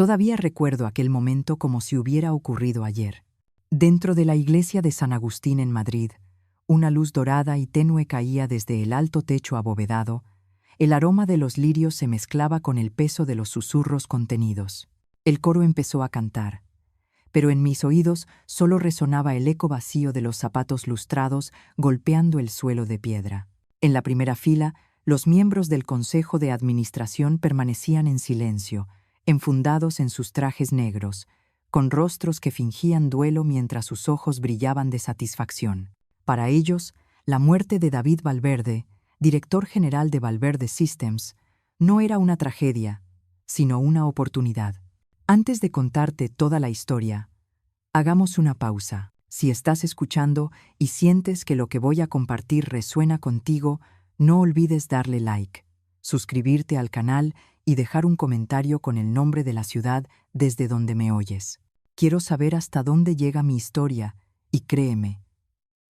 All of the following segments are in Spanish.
Todavía recuerdo aquel momento como si hubiera ocurrido ayer. Dentro de la iglesia de San Agustín en Madrid, una luz dorada y tenue caía desde el alto techo abovedado. El aroma de los lirios se mezclaba con el peso de los susurros contenidos. El coro empezó a cantar, pero en mis oídos solo resonaba el eco vacío de los zapatos lustrados golpeando el suelo de piedra. En la primera fila, los miembros del Consejo de Administración permanecían en silencio, enfundados en sus trajes negros, con rostros que fingían duelo mientras sus ojos brillaban de satisfacción. Para ellos, la muerte de David Valverde, director general de Valverde Systems, no era una tragedia, sino una oportunidad. Antes de contarte toda la historia, hagamos una pausa. Si estás escuchando y sientes que lo que voy a compartir resuena contigo, no olvides darle like, suscribirte al canal y dejar un comentario con el nombre de la ciudad desde donde me oyes. Quiero saber hasta dónde llega mi historia y créeme,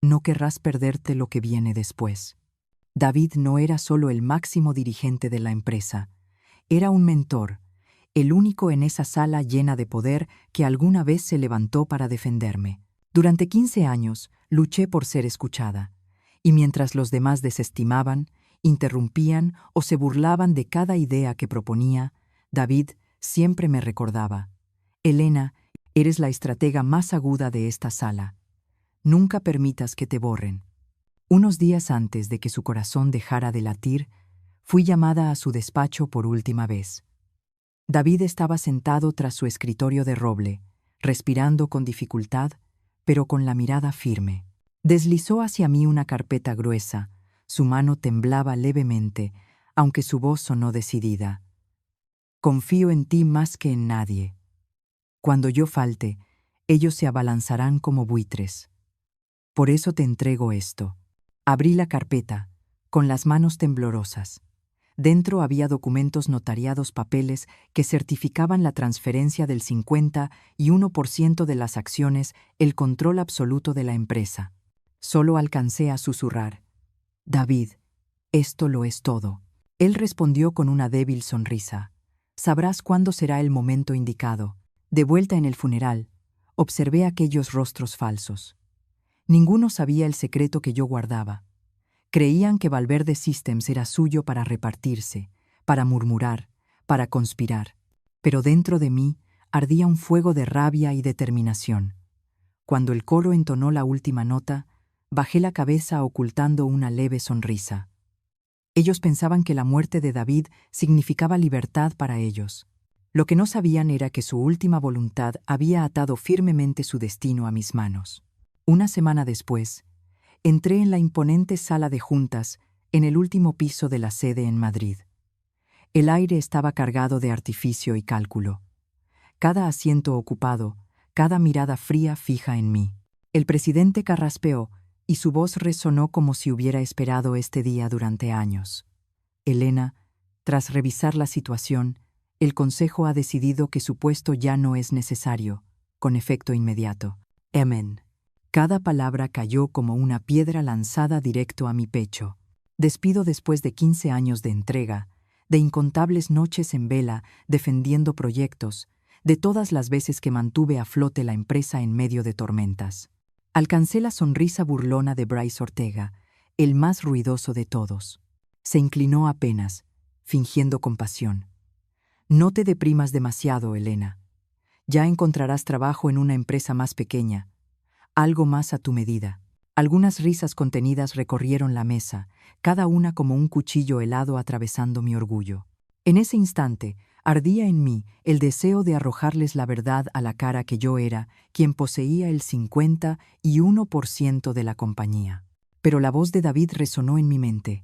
no querrás perderte lo que viene después. David no era solo el máximo dirigente de la empresa, era un mentor, el único en esa sala llena de poder que alguna vez se levantó para defenderme. Durante 15 años luché por ser escuchada, y mientras los demás desestimaban, interrumpían o se burlaban de cada idea que proponía, David siempre me recordaba: Elena, eres la estratega más aguda de esta sala. Nunca permitas que te borren. Unos días antes de que su corazón dejara de latir, fui llamada a su despacho por última vez. David estaba sentado tras su escritorio de roble, respirando con dificultad, pero con la mirada firme. Deslizó hacia mí una carpeta gruesa, su mano temblaba levemente, aunque su voz sonó decidida. Confío en ti más que en nadie. Cuando yo falte, ellos se abalanzarán como buitres. Por eso te entrego esto. Abrí la carpeta, con las manos temblorosas. Dentro había documentos notariados, papeles que certificaban la transferencia del 51% de las acciones, el control absoluto de la empresa. Solo alcancé a susurrar: David, esto lo es todo. Él respondió con una débil sonrisa: Sabrás cuándo será el momento indicado. De vuelta en el funeral, observé aquellos rostros falsos. Ninguno sabía el secreto que yo guardaba. Creían que Valverde Systems era suyo para repartirse, para murmurar, para conspirar. Pero dentro de mí ardía un fuego de rabia y determinación. Cuando el coro entonó la última nota, bajé la cabeza ocultando una leve sonrisa. Ellos pensaban que la muerte de David significaba libertad para ellos. Lo que no sabían era que su última voluntad había atado firmemente su destino a mis manos. Una semana después, entré en la imponente sala de juntas en el último piso de la sede en Madrid. El aire estaba cargado de artificio y cálculo. Cada asiento ocupado, cada mirada fría fija en mí. El presidente carraspeó y su voz resonó como si hubiera esperado este día durante años. Elena, tras revisar la situación, el Consejo ha decidido que su puesto ya no es necesario, con efecto inmediato. Amén. Cada palabra cayó como una piedra lanzada directo a mi pecho. Despido después de 15 años de entrega, de incontables noches en vela defendiendo proyectos, de todas las veces que mantuve a flote la empresa en medio de tormentas. Alcancé la sonrisa burlona de Bryce Ortega, el más ruidoso de todos. Se inclinó apenas, fingiendo compasión. No te deprimas demasiado, Elena. Ya encontrarás trabajo en una empresa más pequeña, algo más a tu medida. Algunas risas contenidas recorrieron la mesa, cada una como un cuchillo helado atravesando mi orgullo. En ese instante, ardía en mí el deseo de arrojarles la verdad a la cara que yo era quien poseía el 51% de la compañía. Pero la voz de David resonó en mi mente.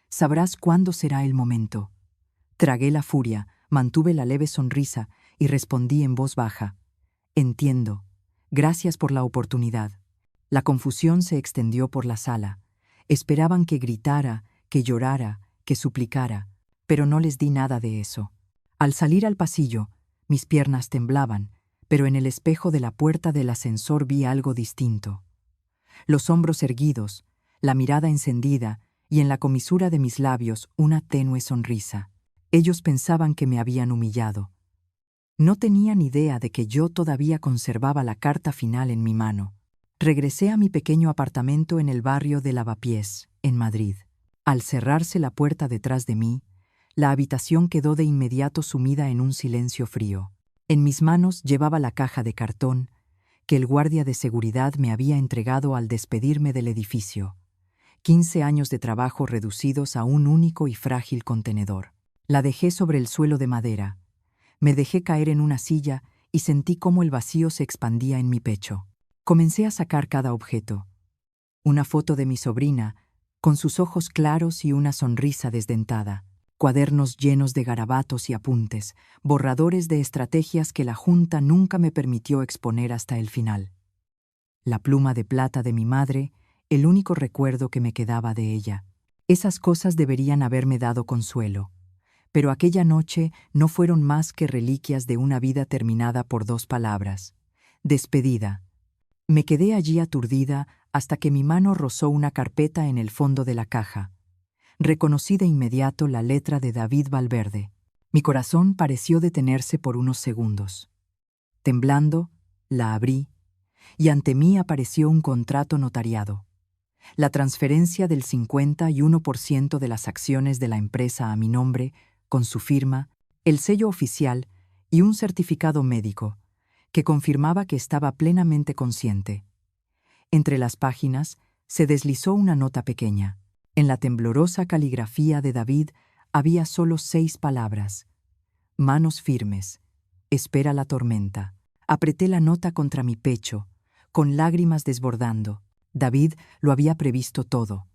Sabrás cuándo será el momento. Tragué la furia, mantuve la leve sonrisa y respondí en voz baja: Entiendo. Gracias por la oportunidad. La confusión se extendió por la sala. Esperaban que gritara, que llorara, que suplicara, pero no les di nada de eso. Al salir al pasillo, mis piernas temblaban, pero en el espejo de la puerta del ascensor vi algo distinto. Los hombros erguidos, la mirada encendida y en la comisura de mis labios una tenue sonrisa. Ellos pensaban que me habían humillado. No tenía ni idea de que yo todavía conservaba la carta final en mi mano. Regresé a mi pequeño apartamento en el barrio de Lavapiés, en Madrid. Al cerrarse la puerta detrás de mí, la habitación quedó de inmediato sumida en un silencio frío. En mis manos llevaba la caja de cartón que el guardia de seguridad me había entregado al despedirme del edificio. 15 años de trabajo reducidos a un único y frágil contenedor. La dejé sobre el suelo de madera. Me dejé caer en una silla y sentí cómo el vacío se expandía en mi pecho. Comencé a sacar cada objeto. Una foto de mi sobrina, con sus ojos claros y una sonrisa desdentada. Cuadernos llenos de garabatos y apuntes, borradores de estrategias que la Junta nunca me permitió exponer hasta el final. La pluma de plata de mi madre, el único recuerdo que me quedaba de ella. Esas cosas deberían haberme dado consuelo. Pero aquella noche no fueron más que reliquias de una vida terminada por 2 palabras. Despedida. Me quedé allí aturdida hasta que mi mano rozó una carpeta en el fondo de la caja. Reconocí de inmediato la letra de David Valverde. Mi corazón pareció detenerse por unos segundos. Temblando, la abrí, y ante mí apareció un contrato notariado. La transferencia del 51% de las acciones de la empresa a mi nombre, con su firma, el sello oficial y un certificado médico, que confirmaba que estaba plenamente consciente. Entre las páginas se deslizó una nota pequeña. En la temblorosa caligrafía de David había solo 6 palabras. Manos firmes. Espera la tormenta. Apreté la nota contra mi pecho, con lágrimas desbordando. David lo había previsto todo.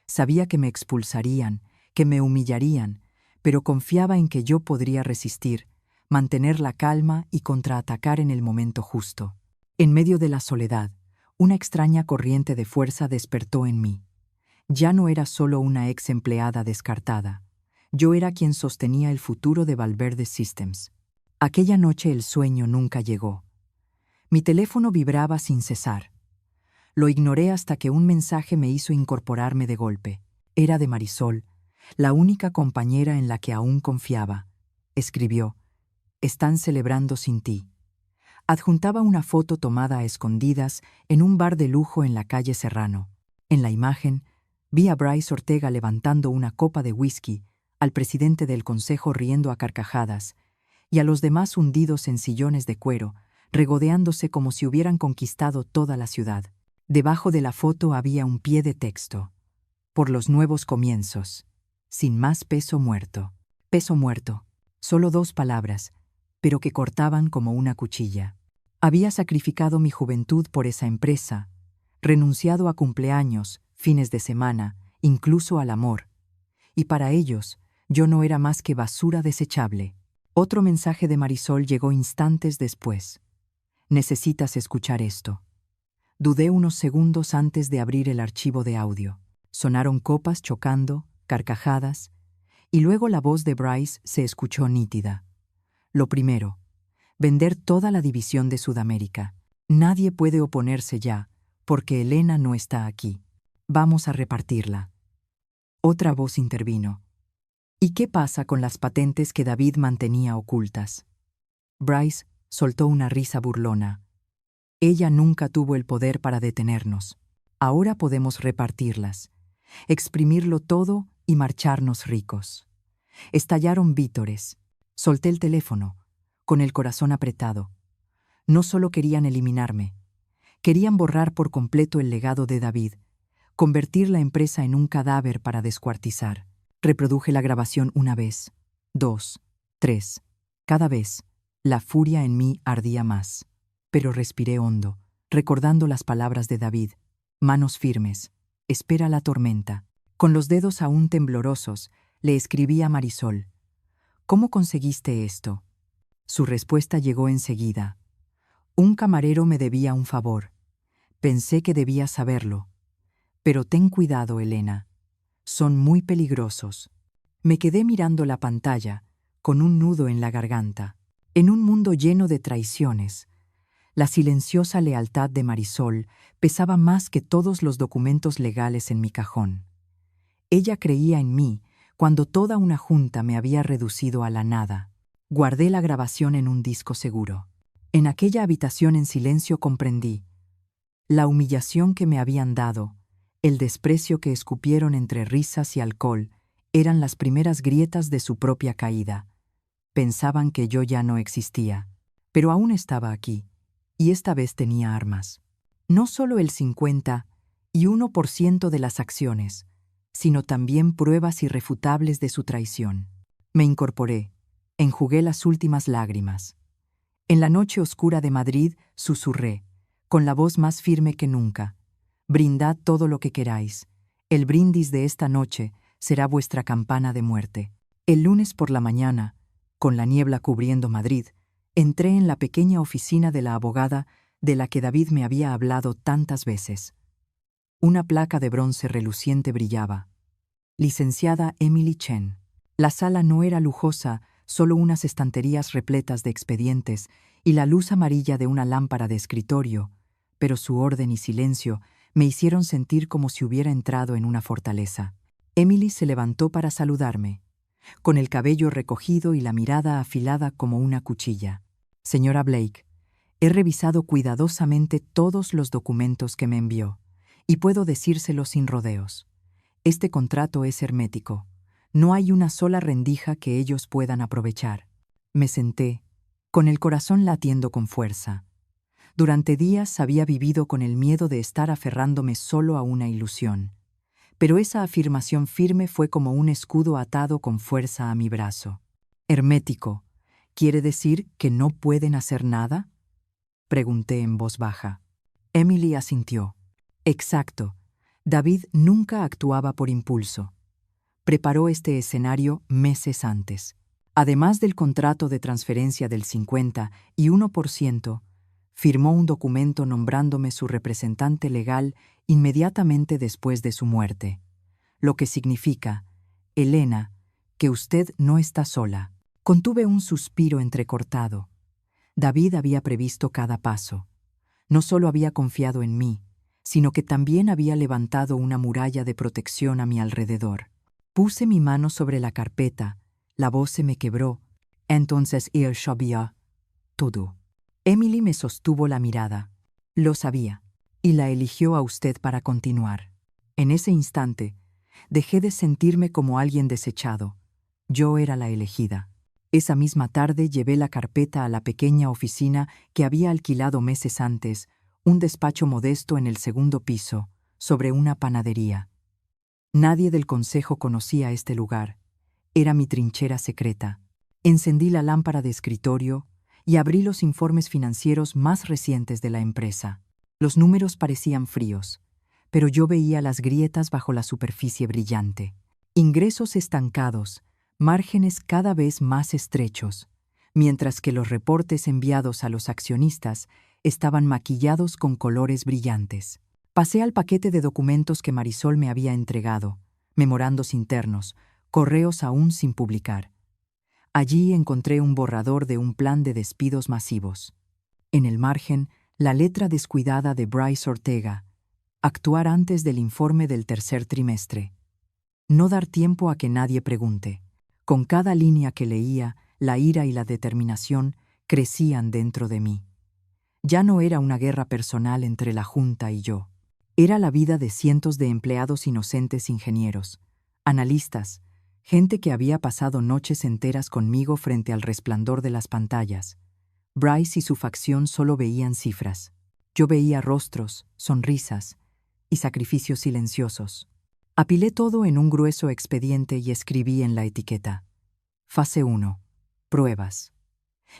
Sabía que me expulsarían, que me humillarían, pero confiaba en que yo podría resistir, mantener la calma y contraatacar en el momento justo. En medio de la soledad, una extraña corriente de fuerza despertó en mí. Ya no era solo una ex empleada descartada. Yo era quien sostenía el futuro de Valverde Systems. Aquella noche el sueño nunca llegó. Mi teléfono vibraba sin cesar. Lo ignoré hasta que un mensaje me hizo incorporarme de golpe. Era de Marisol, la única compañera en la que aún confiaba. Escribió: «Están celebrando sin ti». Adjuntaba una foto tomada a escondidas en un bar de lujo en la calle Serrano. En la imagen, vi a Bryce Ortega levantando una copa de whisky, al presidente del consejo riendo a carcajadas, y a los demás hundidos en sillones de cuero, regodeándose como si hubieran conquistado toda la ciudad. Debajo de la foto había un pie de texto: «Por los nuevos comienzos. Sin más peso muerto». Peso muerto. Solo 2 palabras, pero que cortaban como una cuchilla. Había sacrificado mi juventud por esa empresa, renunciado a cumpleaños, fines de semana, incluso al amor. Y para ellos, yo no era más que basura desechable. Otro mensaje de Marisol llegó instantes después. «Necesitas escuchar esto». Dudé unos segundos antes de abrir el archivo de audio. Sonaron copas chocando, carcajadas, y luego la voz de Bryce se escuchó nítida. Lo primero, vender toda la división de Sudamérica. Nadie puede oponerse ya, porque Elena no está aquí. Vamos a repartirla. Otra voz intervino. ¿Y qué pasa con las patentes que David mantenía ocultas? Bryce soltó una risa burlona. Ella nunca tuvo el poder para detenernos. Ahora podemos repartirlas, exprimirlo todo y marcharnos ricos. Estallaron vítores. Solté el teléfono, con el corazón apretado. No solo querían eliminarme, querían borrar por completo el legado de David, convertir la empresa en un cadáver para descuartizar. Reproduje la grabación 1 vez, 2, 3. Cada vez, la furia en mí ardía más. Pero respiré hondo, recordando las palabras de David. Manos firmes. Espera la tormenta. Con los dedos aún temblorosos, le escribí a Marisol: «¿Cómo conseguiste esto?». Su respuesta llegó enseguida. «Un camarero me debía un favor. Pensé que debía saberlo. Pero ten cuidado, Elena. Son muy peligrosos». Me quedé mirando la pantalla, con un nudo en la garganta. En un mundo lleno de traiciones, la silenciosa lealtad de Marisol pesaba más que todos los documentos legales en mi cajón. Ella creía en mí cuando toda una junta me había reducido a la nada. Guardé la grabación en un disco seguro. En aquella habitación en silencio comprendí la humillación que me habían dado, el desprecio que escupieron entre risas y alcohol, eran las primeras grietas de su propia caída. Pensaban que yo ya no existía, pero aún estaba aquí, y esta vez tenía armas. No solo el 51% de las acciones, sino también pruebas irrefutables de su traición. Me incorporé, enjugué las últimas lágrimas. En la noche oscura de Madrid susurré, con la voz más firme que nunca: brindad todo lo que queráis. El brindis de esta noche será vuestra campana de muerte. El lunes por la mañana, con la niebla cubriendo Madrid, entré en la pequeña oficina de la abogada de la que David me había hablado tantas veces. Una placa de bronce reluciente brillaba. Licenciada Emily Chen. La sala no era lujosa, solo unas estanterías repletas de expedientes y la luz amarilla de una lámpara de escritorio, pero su orden y silencio me hicieron sentir como si hubiera entrado en una fortaleza. Emily se levantó para saludarme, con el cabello recogido y la mirada afilada como una cuchilla. Señora Blake, he revisado cuidadosamente todos los documentos que me envió, y puedo decírselo sin rodeos. Este contrato es hermético. No hay una sola rendija que ellos puedan aprovechar. Me senté, con el corazón latiendo con fuerza. Durante días había vivido con el miedo de estar aferrándome solo a una ilusión. Pero esa afirmación firme fue como un escudo atado con fuerza a mi brazo. Hermético, ¿quiere decir que no pueden hacer nada?, pregunté en voz baja. Emily asintió. Exacto. David nunca actuaba por impulso. Preparó este escenario meses antes. Además del contrato de transferencia del 51%, firmó un documento nombrándome su representante legal inmediatamente después de su muerte, lo que significa, Elena, que usted no está sola. Contuve un suspiro entrecortado. David había previsto cada paso. No solo había confiado en mí, sino que también había levantado una muralla de protección a mi alrededor. Puse mi mano sobre la carpeta, la voz se me quebró. Entonces él sabía todo. Emily me sostuvo la mirada. Lo sabía, y la eligió a usted para continuar. En ese instante, dejé de sentirme como alguien desechado. Yo era la elegida. Esa misma tarde llevé la carpeta a la pequeña oficina que había alquilado meses antes, un despacho modesto en el segundo piso, sobre una panadería. Nadie del consejo conocía este lugar. Era mi trinchera secreta. Encendí la lámpara de escritorio y abrí los informes financieros más recientes de la empresa. Los números parecían fríos, pero yo veía las grietas bajo la superficie brillante. Ingresos estancados, márgenes cada vez más estrechos, mientras que los reportes enviados a los accionistas estaban maquillados con colores brillantes. Pasé al paquete de documentos que Marisol me había entregado, memorandos internos, correos aún sin publicar. Allí encontré un borrador de un plan de despidos masivos. En el margen, la letra descuidada de Bryce Ortega: actuar antes del informe del tercer trimestre. No dar tiempo a que nadie pregunte. Con cada línea que leía, la ira y la determinación crecían dentro de mí. Ya no era una guerra personal entre la Junta y yo. Era la vida de cientos de empleados inocentes, ingenieros, analistas, gente que había pasado noches enteras conmigo frente al resplandor de las pantallas. Bryce y su facción solo veían cifras. Yo veía rostros, sonrisas y sacrificios silenciosos. Apilé todo en un grueso expediente y escribí en la etiqueta: Fase 1. Pruebas.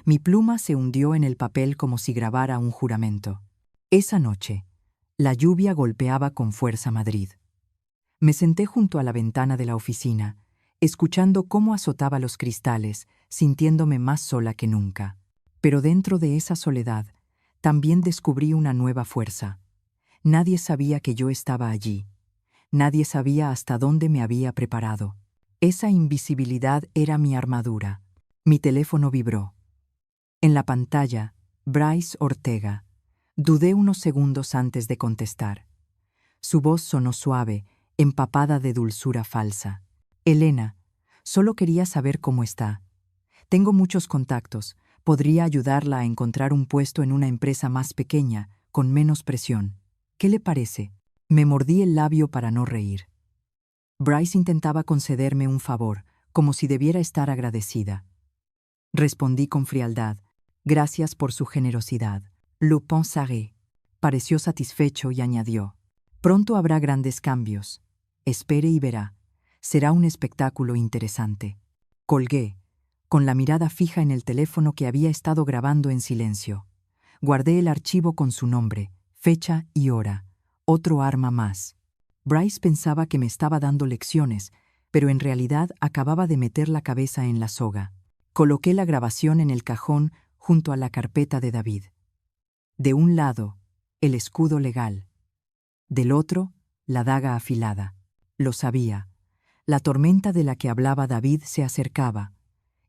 Mi pluma se hundió en el papel como si grabara un juramento. Esa noche, la lluvia golpeaba con fuerza Madrid. Me senté junto a la ventana de la oficina, escuchando cómo azotaba los cristales, sintiéndome más sola que nunca. Pero dentro de esa soledad, también descubrí una nueva fuerza. Nadie sabía que yo estaba allí. Nadie sabía hasta dónde me había preparado. Esa invisibilidad era mi armadura. Mi teléfono vibró. En la pantalla, Bryce Ortega. Dudé unos segundos antes de contestar. Su voz sonó suave, empapada de dulzura falsa. Elena, solo quería saber cómo está. Tengo muchos contactos. Podría ayudarla a encontrar un puesto en una empresa más pequeña, con menos presión. ¿Qué le parece? Me mordí el labio para no reír. Bryce intentaba concederme un favor, como si debiera estar agradecida. Respondí con frialdad. Gracias por su generosidad. Le pensaré. Pareció satisfecho y añadió. Pronto habrá grandes cambios. Espere y verá. Será un espectáculo interesante. Colgué, con la mirada fija en el teléfono que había estado grabando en silencio. Guardé el archivo con su nombre, fecha y hora. Otro arma más. Bryce pensaba que me estaba dando lecciones, pero en realidad acababa de meter la cabeza en la soga. Coloqué la grabación en el cajón junto a la carpeta de David. De un lado, el escudo legal. Del otro, la daga afilada. Lo sabía. La tormenta de la que hablaba David se acercaba,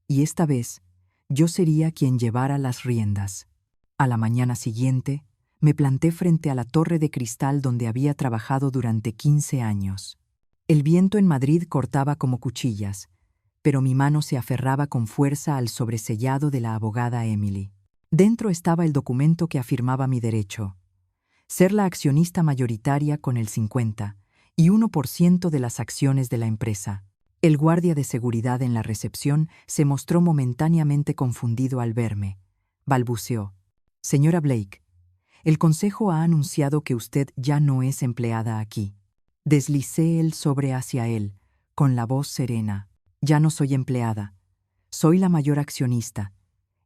y esta vez yo sería quien llevara las riendas. A la mañana siguiente, me planté frente a la torre de cristal donde había trabajado durante 15 años. El viento en Madrid cortaba como cuchillas, pero mi mano se aferraba con fuerza al sobresellado de la abogada Emily. Dentro estaba el documento que afirmaba mi derecho. Ser la accionista mayoritaria con el 51% de las acciones de la empresa. El guardia de seguridad en la recepción se mostró momentáneamente confundido al verme. Balbuceó. Señora Blake, el consejo ha anunciado que usted ya no es empleada aquí. Deslicé el sobre hacia él, con la voz serena. Ya no soy empleada. Soy la mayor accionista,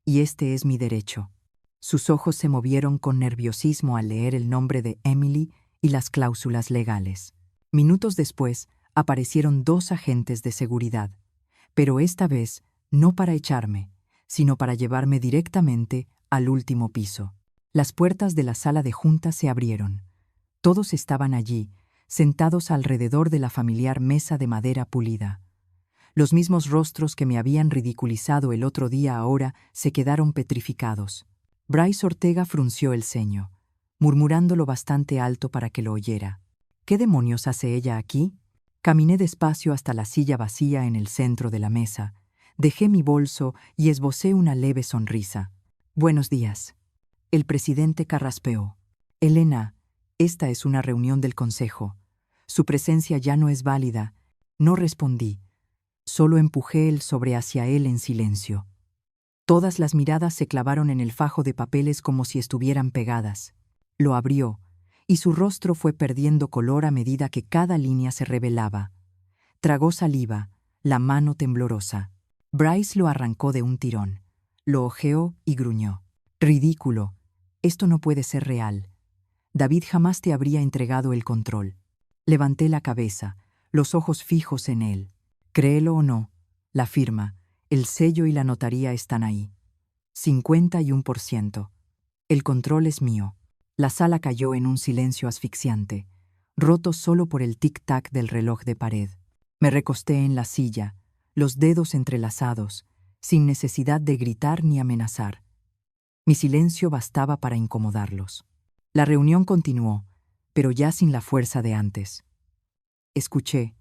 y este es mi derecho. Sus ojos se movieron con nerviosismo al leer el nombre de Emily y las cláusulas legales. Minutos después, aparecieron 2 agentes de seguridad, pero esta vez no para echarme, sino para llevarme directamente al último piso. Las puertas de la sala de junta se abrieron. Todos estaban allí, sentados alrededor de la familiar mesa de madera pulida. Los mismos rostros que me habían ridiculizado el otro día ahora se quedaron petrificados. Bryce Ortega frunció el ceño, murmurándolo bastante alto para que lo oyera. ¿Qué demonios hace ella aquí? Caminé despacio hasta la silla vacía en el centro de la mesa, dejé mi bolso y esbocé una leve sonrisa. Buenos días. El presidente carraspeó. Elena, esta es una reunión del consejo. Su presencia ya no es válida. No respondí. Solo empujé el sobre hacia él en silencio. Todas las miradas se clavaron en el fajo de papeles como si estuvieran pegadas. Lo abrió, y su rostro fue perdiendo color a medida que cada línea se revelaba. Tragó saliva, la mano temblorosa. Bryce lo arrancó de un tirón. Lo hojeó y gruñó. Ridículo. Esto no puede ser real. David jamás te habría entregado el control. Levanté la cabeza, los ojos fijos en él. Créelo o no, la firma, el sello y la notaría están ahí. 51%. El control es mío. La sala cayó en un silencio asfixiante, roto solo por el tic-tac del reloj de pared. Me recosté en la silla, los dedos entrelazados, sin necesidad de gritar ni amenazar. Mi silencio bastaba para incomodarlos. La reunión continuó, pero ya sin la fuerza de antes. Escuché,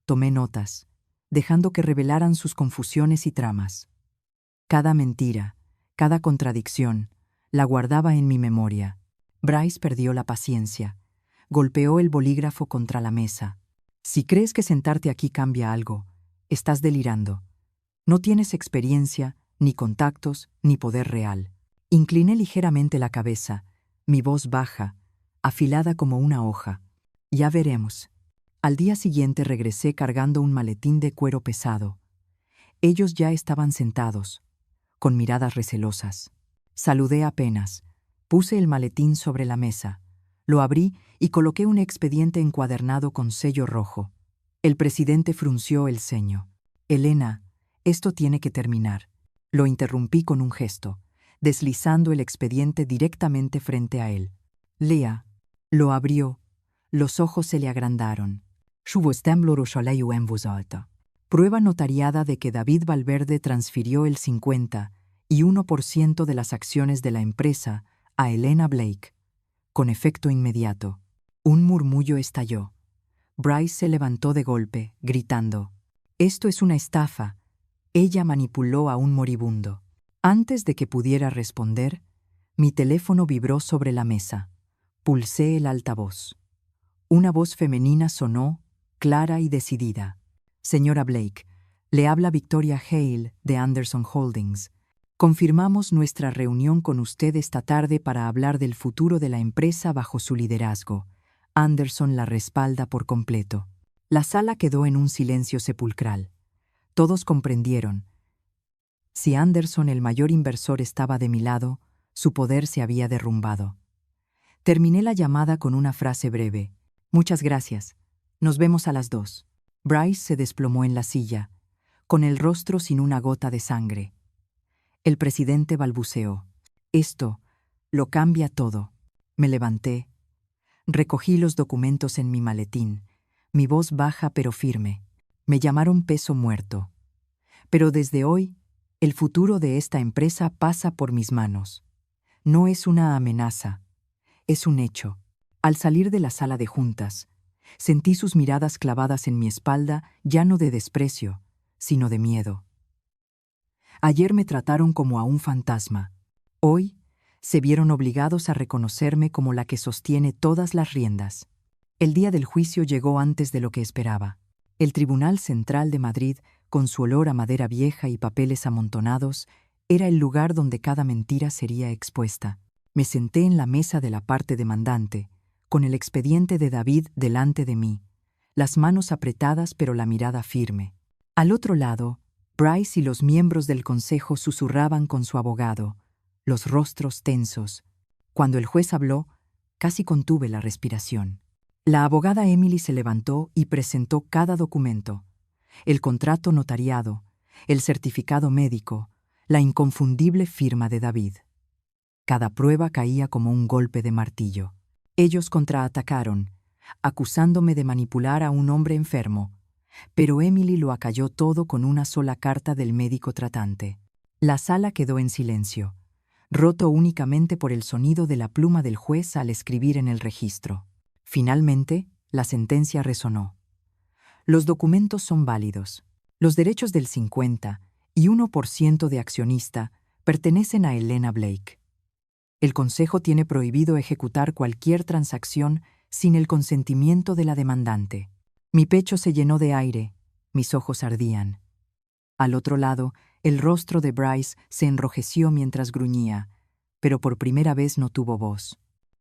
tomé notas, dejando que revelaran sus confusiones y tramas. Cada mentira, cada contradicción, la guardaba en mi memoria. Bryce perdió la paciencia. Golpeó el bolígrafo contra la mesa. Si crees que sentarte aquí cambia algo, estás delirando. No tienes experiencia, ni contactos, ni poder real. Incliné ligeramente la cabeza, mi voz baja, afilada como una hoja. Ya veremos. Al día siguiente regresé cargando un maletín de cuero pesado. Ellos ya estaban sentados, con miradas recelosas. Saludé apenas. Puse el maletín sobre la mesa. Lo abrí y coloqué un expediente encuadernado con sello rojo. El presidente frunció el ceño. Elena, esto tiene que terminar. Lo interrumpí con un gesto, deslizando el expediente directamente frente a él. Lea. Lo abrió. Los ojos se le agrandaron. Je vous temblorosoleu en voz alta. Prueba notariada de que David Valverde transfirió el 51% de las acciones de la empresa a Elena Blake, con efecto inmediato. Un murmullo estalló. Bryce se levantó de golpe, gritando: «Esto es una estafa. Ella manipuló a un moribundo. Antes de que pudiera responder, mi teléfono vibró sobre la mesa. Pulsé el altavoz. Una voz femenina sonó, clara y decidida. Señora Blake, le habla Victoria Hale de Anderson Holdings. Confirmamos nuestra reunión con usted esta tarde para hablar del futuro de la empresa bajo su liderazgo. Anderson la respalda por completo. La sala quedó en un silencio sepulcral. Todos comprendieron. Si Anderson, el mayor inversor, estaba de mi lado, su poder se había derrumbado. Terminé la llamada con una frase breve. Muchas gracias. Nos vemos a las 2. Bryce se desplomó en la silla, con el rostro sin una gota de sangre. El presidente balbuceó. Esto lo cambia todo. Me levanté. Recogí los documentos en mi maletín, mi voz baja pero firme. Me llamaron peso muerto. Pero desde hoy, el futuro de esta empresa pasa por mis manos. No es una amenaza, es un hecho. Al salir de la sala de juntas, sentí sus miradas clavadas en mi espalda, ya no de desprecio, sino de miedo. Ayer me trataron como a un fantasma. Hoy se vieron obligados a reconocerme como la que sostiene todas las riendas. El día del juicio llegó antes de lo que esperaba. El Tribunal Central de Madrid, con su olor a madera vieja y papeles amontonados, era el lugar donde cada mentira sería expuesta. Me senté en la mesa de la parte demandante, con el expediente de David delante de mí, las manos apretadas pero la mirada firme. Al otro lado, Bryce y los miembros del consejo susurraban con su abogado, los rostros tensos. Cuando el juez habló, casi contuve la respiración. La abogada Emily se levantó y presentó cada documento: el contrato notariado, el certificado médico, la inconfundible firma de David. Cada prueba caía como un golpe de martillo. Ellos contraatacaron, acusándome de manipular a un hombre enfermo, pero Emily lo acalló todo con una sola carta del médico tratante. La sala quedó en silencio, roto únicamente por el sonido de la pluma del juez al escribir en el registro. Finalmente, la sentencia resonó. Los documentos son válidos. Los derechos del 51% de accionista pertenecen a Elena Blake. El Consejo tiene prohibido ejecutar cualquier transacción sin el consentimiento de la demandante. Mi pecho se llenó de aire, mis ojos ardían. Al otro lado, el rostro de Bryce se enrojeció mientras gruñía, pero por primera vez no tuvo voz.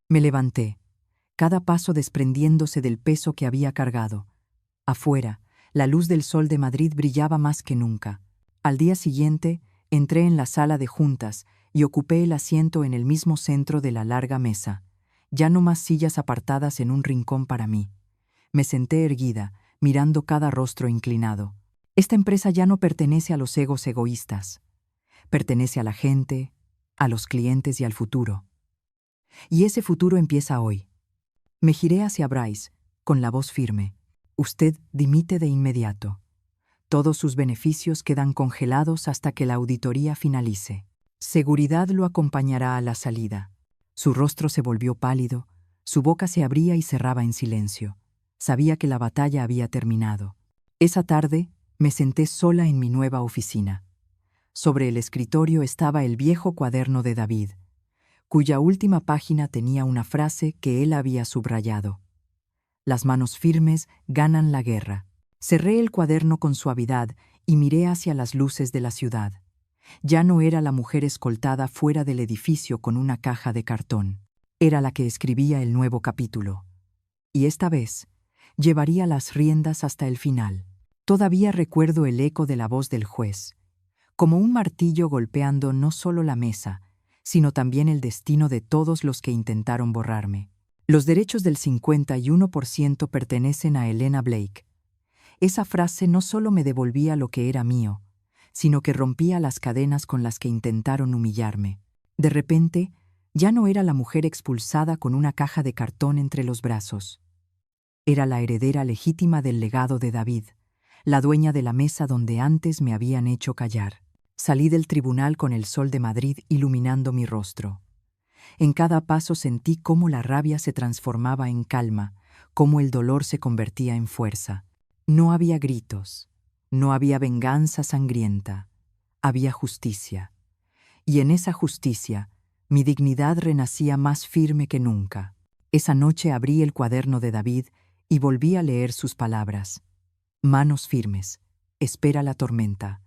Me levanté, cada paso desprendiéndose del peso que había cargado. Afuera, la luz del sol de Madrid brillaba más que nunca. Al día siguiente, entré en la sala de juntas y ocupé el asiento en el mismo centro de la larga mesa. Ya no más sillas apartadas en un rincón para mí. Me senté erguida, mirando cada rostro inclinado. Esta empresa ya no pertenece a los egos egoístas. Pertenece a la gente, a los clientes y al futuro. Y ese futuro empieza hoy. Me giré hacia Bryce, con la voz firme. Usted dimite de inmediato. Todos sus beneficios quedan congelados hasta que la auditoría finalice. Seguridad lo acompañará a la salida. Su rostro se volvió pálido, su boca se abría y cerraba en silencio. Sabía que la batalla había terminado. Esa tarde me senté sola en mi nueva oficina. Sobre el escritorio estaba el viejo cuaderno de David, cuya última página tenía una frase que él había subrayado. Las manos firmes ganan la guerra. Cerré el cuaderno con suavidad y miré hacia las luces de la ciudad. Ya no era la mujer escoltada fuera del edificio con una caja de cartón. Era la que escribía el nuevo capítulo. Y esta vez llevaría las riendas hasta el final. Todavía recuerdo el eco de la voz del juez, como un martillo golpeando no solo la mesa, sino también el destino de todos los que intentaron borrarme. Los derechos del 51% pertenecen a Elena Blake. Esa frase no solo me devolvía lo que era mío, sino que rompía las cadenas con las que intentaron humillarme. De repente, ya no era la mujer expulsada con una caja de cartón entre los brazos. Era la heredera legítima del legado de David, la dueña de la mesa donde antes me habían hecho callar. Salí del tribunal con el sol de Madrid iluminando mi rostro. En cada paso sentí cómo la rabia se transformaba en calma, cómo el dolor se convertía en fuerza. No había gritos, No había venganza sangrienta, había justicia. Y en esa justicia, mi dignidad renacía más firme que nunca. Esa noche abrí el cuaderno de David y volví a leer sus palabras. Manos firmes, espera la tormenta.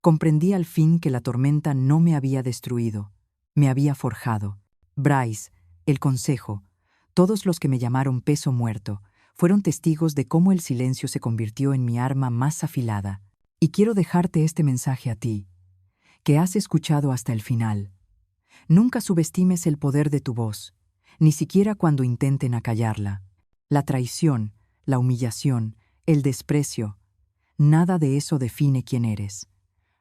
Comprendí al fin que la tormenta no me había destruido, me había forjado. Bryce, el consejo, todos los que me llamaron peso muerto, fueron testigos de cómo el silencio se convirtió en mi arma más afilada. Y quiero dejarte este mensaje a ti, que has escuchado hasta el final. Nunca subestimes el poder de tu voz, ni siquiera cuando intenten acallarla. La traición, la humillación, el desprecio, nada de eso define quién eres.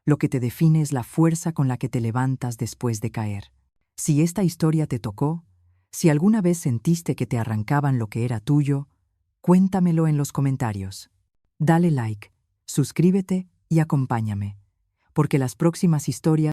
Lo que te define es la fuerza con la que te levantas después de caer. Si esta historia te tocó, si alguna vez sentiste que te arrancaban lo que era tuyo, cuéntamelo en los comentarios. Dale like, suscríbete y acompáñame, porque las próximas historias